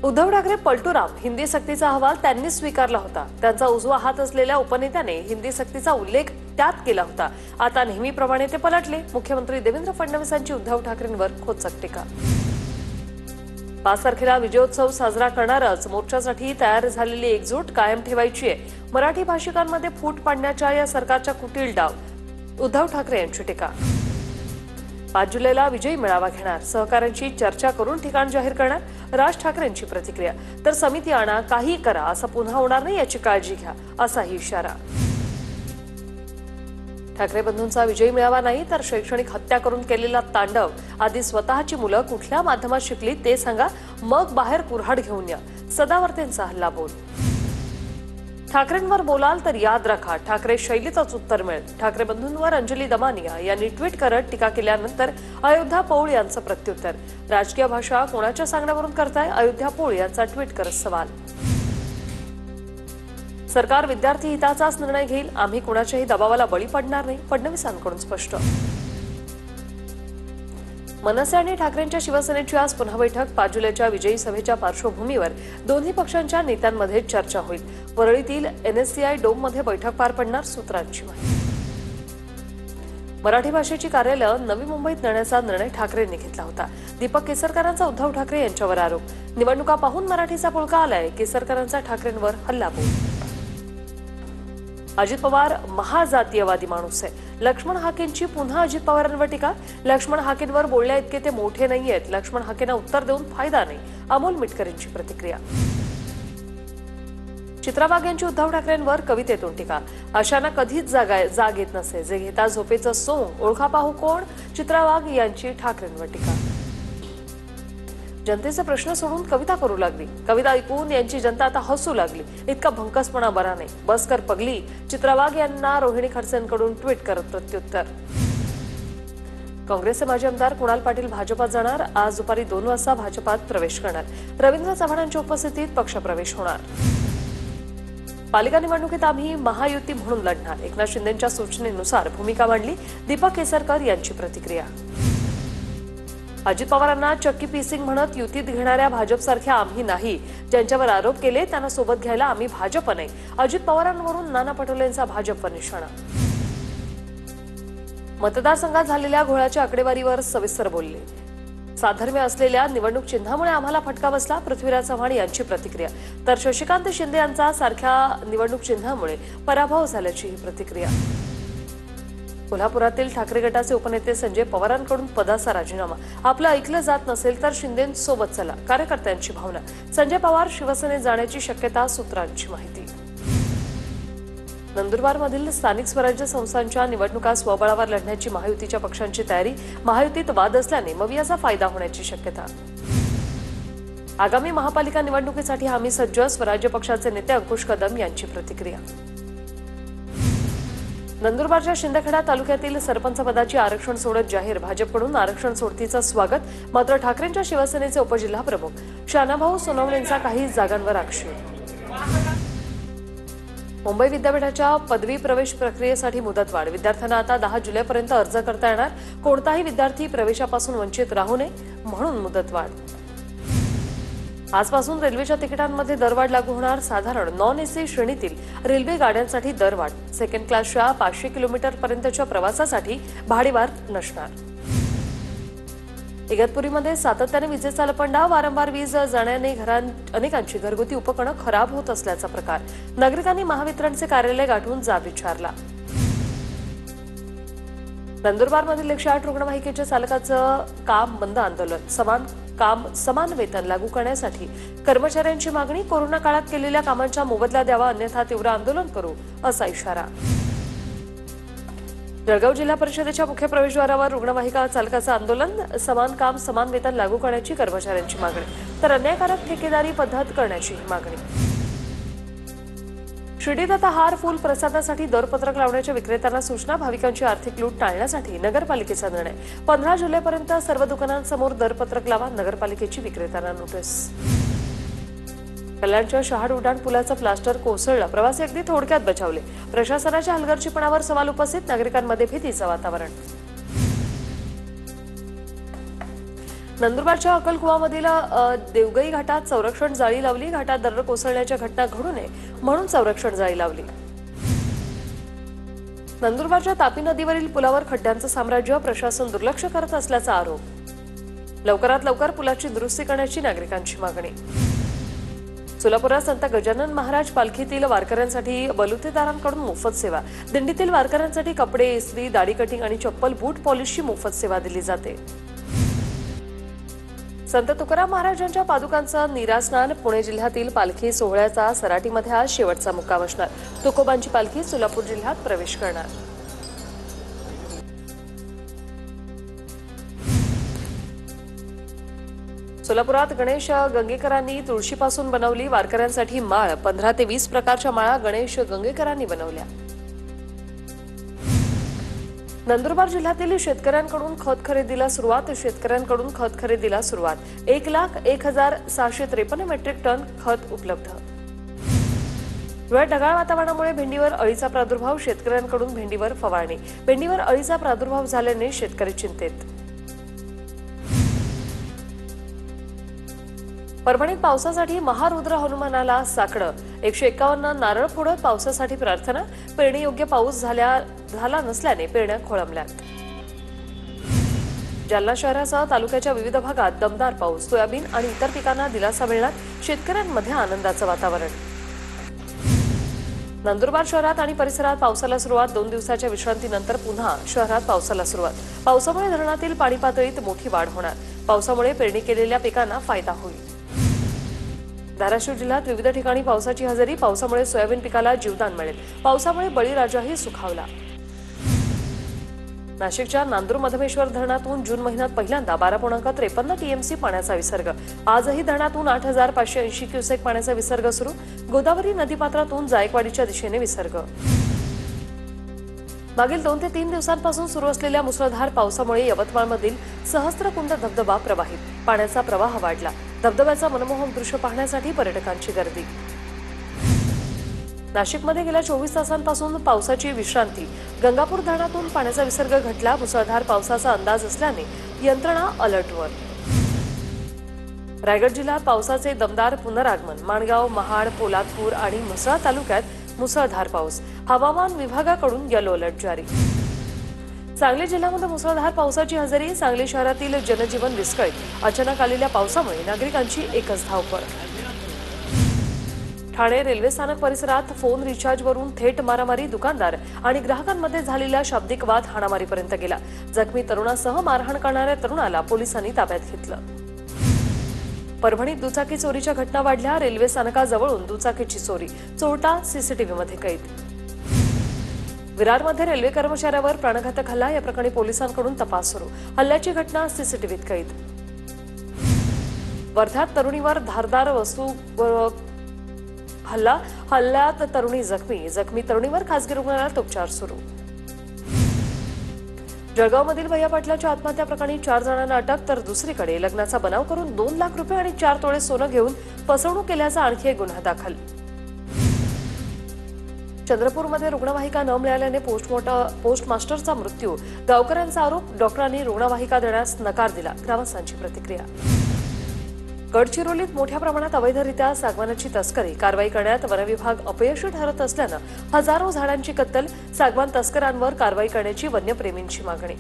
उद्धव ठाकरे पलटूराम हिंदी सक्तीचा अहवाल त्यांनी स्वीकारला होता। त्यांचा उजवा हात असलेल्या उपनेत्याने हिंदी सक्तीचा उल्लेख त्यात केला होता। आता नेहमीप्रमाणे ते पलटले। मुख्यमंत्री देवेंद्र फडणवीसांची उद्धव ठाकरेंवर खोचक टीका। 5 तारखेला विजयोत्सव साजरा करणारच मोर्चासाठी तयार झालेली एकजूट कायम ठेवायची आहे। मराठी भाषिकांमध्ये फूट पाडण्याच्या या सरकारच्या कुटील डाव, उद्धव ठाकरे यांची टीका। 5 जुलैला विजयी मेळावा घेणार, सहकाऱ्यांची चर्चा करून ठिकाण जाहीर करणार, राज ठाकरेंची प्रतिक्रिया। तर समिती आणा, काही करा, असं पुन्हा होणार नाही याची काळजी घ्या, असाही इशारा। ठाकरे बंधूंचा विजयी मेळावा नाही तर शैक्षणिक हत्या करून केलेला तांडव। आधी स्वतःची मुलं कुठल्या माध्यमात शिकली ते सांगा, मग बाहेर कुऱ्हाड घेऊन या, सदावर्तेंचा हल्ला बोल। ठाकरेंवर बोलाल तर याद राखा, ठाकरे शैलीतच उत्तर मिळेल। ठाकरे बंधूंवर अंजली दमानिया यांनी ट्विट करत टीका केल्यानंतर अयोध्या पौळ यांचं प्रत्युत्तर। राजकीय भाषा कोणाच्या सांगण्यावरून करताय, अयोध्या पौळ यांचा ट्विट करत सवाल। सरकार विद्यार्थी हिताचाच निर्णय घेईल, आम्ही कोणाच्याही दबावाला बळी पडणार नाही, फडणवीसांकडून स्पष्ट। मनसे आणि ठाकरेंच्या शिवसेनेची आज पुन्हा बैठक। 5 जुलैच्या विजयी सभेच्या पार्श्वभूमीवर दोन्ही पक्षांच्या नेत्यांमध्ये चर्चा होईल। परळीतील NSCI डोममध्ये बैठक पार पडणार, सूत्रांची माहिती। मराठी भाषेची कार्यालय नवी मुंबईत नेण्याचा निर्णय ठाकरेंनी घेतला होता। दीपक केसरकरांचा उद्धव ठाकरे यांच्यावर आरोप। निवडणुका पाहून मराठीचा पुळका आलाय, केसरकरांचा ठाकरेंवर हल्लाबोल। अजित पवार महाजातीयवादी माणूस आहे, लक्ष्मण हाकेंची पुन्हा अजित पवारांवर टीका। लक्ष्मण हाकेंवर बोलल्या इतके ते मोठे नाहीयेत, लक्ष्मण हाकेंना उत्तर देऊन फायदा नाही, अमोल मिटकरींची प्रतिक्रिया। चित्रा वाघ यांची उद्धव ठाकरेंवर कवितेतून टीका। अशांना कधीच जाग येत नसे, जे घेता झोपेचं सोंग, ओळखा पाहू कोण, चित्रा वाघ यांची ठाकरेंवर टीका। जनतेचे प्रश्न सोडून कविता करू लागली, कविता ऐकून यांची जनता आता हसू लागली, इतका भंकसपणा बरा नाही, बस कर पगली, चित्रा वाघ यांना रोहिणी खडसेंकडून ट्विट करत प्रत्युत्तर। काँग्रेसचे माजी आमदार कुणाल पाटील भाजपात जाणार, आज दुपारी 2 वाजता भाजपात प्रवेश करणार। रवींद्र चव्हाणांच्या उपस्थितीत पक्षप्रवेश होणार। पालिका निवडणुकीत आम्ही महायुती म्हणून लढणार, एकनाथ शिंदेंच्या सूचनेनुसार भूमिका मांडली, दीपक केसरकर यांची प्रतिक्रिया। अजित पवारांना चक्की पीसिंग म्हणत युतीत घेणाऱ्या भाजपसारख्या आम्ही नाही, ज्यांच्यावर आरोप केले त्यांना सोबत घ्यायला आम्ही भाजप नाही, अजित पवारांवरून नाना पटोलेंचा भाजपवर निशाणा। मतदारसंघात झालेल्या घोळाच्या आकडेवारीवर सविस्तर बोलले। साधर्म्य असलेल्या निवडणूक चिन्हामुळे आम्हाला फटका बसला, पृथ्वीराज चव्हाण यांची प्रतिक्रिया। तर शशिकांत शिंदे यांचा सारख्या निवडणूक चिन्हामुळे पराभव झाल्याची प्रतिक्रिया। कोल्हापुरातील ठाकरे गटाचे उपनेते संजय पवारांकडून पदाचा राजीनामा, आपलं ऐकलं जात नसेल तर शिंदेंसोबत चला, कार्यकर्त्यांची भावना। संजय पवार शिवसेनेत जाण्याची शक्यता, सूत्रांची माहिती। नंदुरबारमधील स्थानिक स्वराज्य संस्थांच्या निवडणुका स्वबळावर लढण्याची महायुतीच्या पक्षांची तयारी, महायुतीत वाद असल्याने मवियाचा फायदा होण्याची शक्यता। आगामी महापालिका निवडणुकीसाठी आम्ही सज्ज, स्वराज्य पक्षाचे नेते अंकुश कदम यांची प्रतिक्रिया। नंदुरबारच्या शिंदखेडा तालुक्यातील सरपंच पदाची आरक्षण सोडत जाहीर, भाजपकडून आरक्षण सोडतीचं स्वागत, मात्र ठाकरेंच्या शिवसेनेचे उपजिल्हा प्रमुख शानाभाऊ सोनवणेंचा काही जागांवर आक्षेप। मुंबई विद्यापीठाच्या पदवी प्रवेश प्रक्रियेसाठी मुदतवाढ, विद्यार्थ्यांना आता 10 जुलैपर्यंत अर्ज करता येणार, कोणताही विद्यार्थी प्रवेशापासून वंचित राहू नये म्हणून मुदतवाढ। आजपासून रेल्वेच्या तिकिटांमध्ये दरवाढ लागू होणार, साधारण नॉन एसी श्रेणीतील रेल्वे गाड्यांसाठी दरवाढ, सेकंड क्लासच्या 500 किलोमीटर पर्यंतच्या प्रवासासाठी भाडेवाढ नसणार। इगतपुरीमध्ये सातत्याने विजेचा लपंडा, वारंवार वीज जाण्याने अनेकांची घरगुती उपकरणं खराब होत असल्याचा प्रकार, नागरिकांनी महावितरणचे कार्यालय गाठून जाब विचारला। नंदुरबारमधील 108 रुग्णवाहिकेच्या चालकाचं काम बंद आंदोलन, समान वेतन लागू करण्यासाठी कर्मचाऱ्यांची मागणी, कोरोना काळात केलेल्या कामांचा मोबदला द्यावा, अन्यथा तीव्र आंदोलन करू, असा इशारा। जळगाव जिल्हा परिषदेच्या मुख्य प्रवेशद्वारावर रुग्णवाहिका चालकाचं आंदोलन, समान काम समान वेतन लागू करण्याची कर्मचाऱ्यांची मागणी, तर अन्यायकारक ठेकेदारी पद्धत करण्याची मागणी। शिर्डीत आता हार, फूल प्रसादासाठी दरपत्रक लावण्याच्या विक्रेत्यांना सूचना, भाविकांची आर्थिक लूट टाळण्यासाठी नगरपालिकेचा निर्णय, 15 जुलैपर्यंत सर्व दुकानांसमोर दरपत्रक लावा, नगरपालिकेची विक्रेत्यांना नोटीस। कल्याणच्या शहाड उड्डाण पुलाचं प्लास्टर कोसळलं, प्रवासी अगदी थोडक्यात बचावले, प्रशासनाच्या हलगर्जीपणावर सवाल उपस्थित, नागरिकांमध्ये भीतीचं वातावरण। नंदुरबारच्या अक्कलकुवामधील देवगई घाटात संरक्षण जाळी लावली. घाटात दरड कोसळण्याच्या घटना घडू नये म्हणून संरक्षण जाळी लावली. नंदुरबारच्या तापी नदीवरील पुलावर खड्ड्यांचं साम्राज्य, प्रशासन दुर्लक्ष करत असल्याचा आरोप. लवकरात लवकर पुलाची दुरुस्ती करण्याची नागरिकांची मागणी. सोलापुरात संत गजानन महाराज पालखीतील वारकऱ्यांसाठी बलुतेदारांकडून मोफत सेवा. दिंडीतील वारकऱ्यांसाठी कपडे, इस्त्री, दाढी कटिंग आणि चप्पल, बूट पॉलिशची मोफत सेवा दिली जाते. संत तुकाराम महाराजांच्या पादुकांचं नीरास्नान. पुणे जिल्ह्यातील पालखी सोहळ्याचा सराटीमध्ये आज शेवटचा मुक्काम असणार. तुकोबांची पालखी सोलापूर जिल्ह्यात प्रवेश करणार. सोलापुरात गणेश गंगेकरांनी तुळशीपासून बनवली. वारकऱ्यांसाठी माळ. 15 ते 20 प्रकारच्या माळा गणेश गंगेकरांनी बनवल्या. नंदुरबार जिल्ह्यातील शेतकऱ्यांकडून खत खरेदीला सुरुवात. 1,01,653 मेट्रिक टन खत उपलब्ध. वेळ ढगाळ वातावरणामुळे भेंडीवर अळीचा प्रादुर्भाव. शेतकऱ्यांकडून भेंडीवर फवारणी. भेंडीवर अळीचा प्रादुर्भाव झाल्याने शेतकरी चिंतेत. परभणीत पावसासाठी महारुद्र हनुमानाला साकडं. 151 नारळ फोडत पावसासाठी प्रार्थना. पेरणीयोग्य पाऊस झाला नसल्याने पेरण्या खोळंबल्या. जालना शहरासह तालुक्याच्या विविध भागात दमदार पाऊस. सोयाबीन आणि इतर पिकांना दिलासा मिळणार. शेतकऱ्यांमध्ये आनंदाचं वातावरण. नंदुरबार शहरात आणि परिसरात पावसाला सुरुवात. 2 दिवसाच्या विश्रांतीनंतर पुन्हा शहरात पावसाला सुरुवात. पावसामुळे धरणातील पाणी पातळीत मोठी वाढ होणार. पावसामुळे पेरणी केलेल्या पिकांना फायदा होईल. धाराशिव जिल्ह्यात विविध ठिकाणी पावसाची हजेरी. पावसामुळे सोयाबीन पिकाला जीवदान मिळेल. पावसामुळे बळीराजाही सुखावला. नाशिकच्या नांदूर मधमेश्वर धरणातून जून महिन्यात पहिल्यांदा 12.53 टीएमसी पाण्याचा विसर्ग. आजही धरणातून 8,580 क्युसेक पाण्याचा विसर्ग सुरू. गोदावरी नदीपात्रातून जायकवाडीच्या दिशेने विसर्ग. मागील 2 ते 3 दिवसांपासून सुरू असलेल्या मुसळधार पावसामुळे यवतमाळमधील सहस्त्रकुंड धबधबा प्रवाहित. पाण्याचा प्रवाह वाढला. धबधब्याचं मनमोहक दृश्य पाहण्यासाठी पर्यटकांची गर्दी. नाशिकमध्ये गेल्या 24 तासांपासून पावसाची विश्रांती. गंगापूर धरणातून पाण्याचा विसर्ग घटला. मुसळधार पावसाचा अंदाज असल्याने यंत्रणा अलर्टवर. रायगड जिल्ह्यात पावसाचे दमदार पुनरागमन. माणगाव, महाड, पोलादपूर आणि म्हसळा तालुक्यात मुसळधार पाऊस. हवामान विभागाकडून येलो अलर्ट जारी. सांगली जिल्ह्यामध्ये मुसळधार पावसाची हजेरी. सांगली शहरातील जनजीवन विस्कळीत. अचानक आलेल्या पावसामुळे नागरिकांची एकच धावपळ. ठाणे रेल्वे स्थानक परिसरात फोन रिचार्जवरून थेट मारामारी. दुकानदार आणि ग्राहकांमध्ये झालेला शाब्दिक वाद हाणामारीपर्यंत गेला. जखमी तरुणासह मारहाण करणाऱ्या तरुणाला पोलिसांनी ताब्यात घेतलं. परभणीत दुचाकी चोरीच्या घटना वाढल्या. रेल्वे स्थानकाजवळून दुचाकीची चोरी. चोरटा सीसीटीव्हीमध्ये कैद. विरारमध्ये रेल्वे कर्मचाऱ्यावर प्राणघातक हल्ला. या प्रकरणी पोलिसांकडून तपास सुरू. हल्ल्याची घटना सीसीटीव्हीत कैद. वर्ध्यात तरुणीवर धारदार वस्तू हल्ल्यात तरुणी जखमी तरुणीवर खासगी रुग्णालयात उपचार सुरू. जळगावमधील भैया पाटलाच्या आत्महत्या प्रकरणी 4 जणांना अटक. तर दुसरीकडे लग्नाचा बनाव करून 2 लाख रुपये आणि 4 तोळे सोनं घेऊन फसवणूक केल्याचा आणखी एक गुन्हा दाखल. चंद्रपूरमध्ये रुग्णवाहिका न मिळाल्याने पोस्टमास्टरचा मृत्यू. गावकऱ्यांचा आरोप. डॉक्टरांनी रुग्णवाहिका देण्यास नकार दिला. ग्रामस्थांची प्रतिक्रिया. गडचिरोलीत मोठ्या प्रमाणात अवैधरित्या सागवानाची तस्करी. कारवाई करण्यात वनविभाग अपयशी ठरत असल्यानं हजारो झाडांची कत्तल. सागवान तस्करांवर कारवाई करण्याची वन्यप्रेमींची मागणी.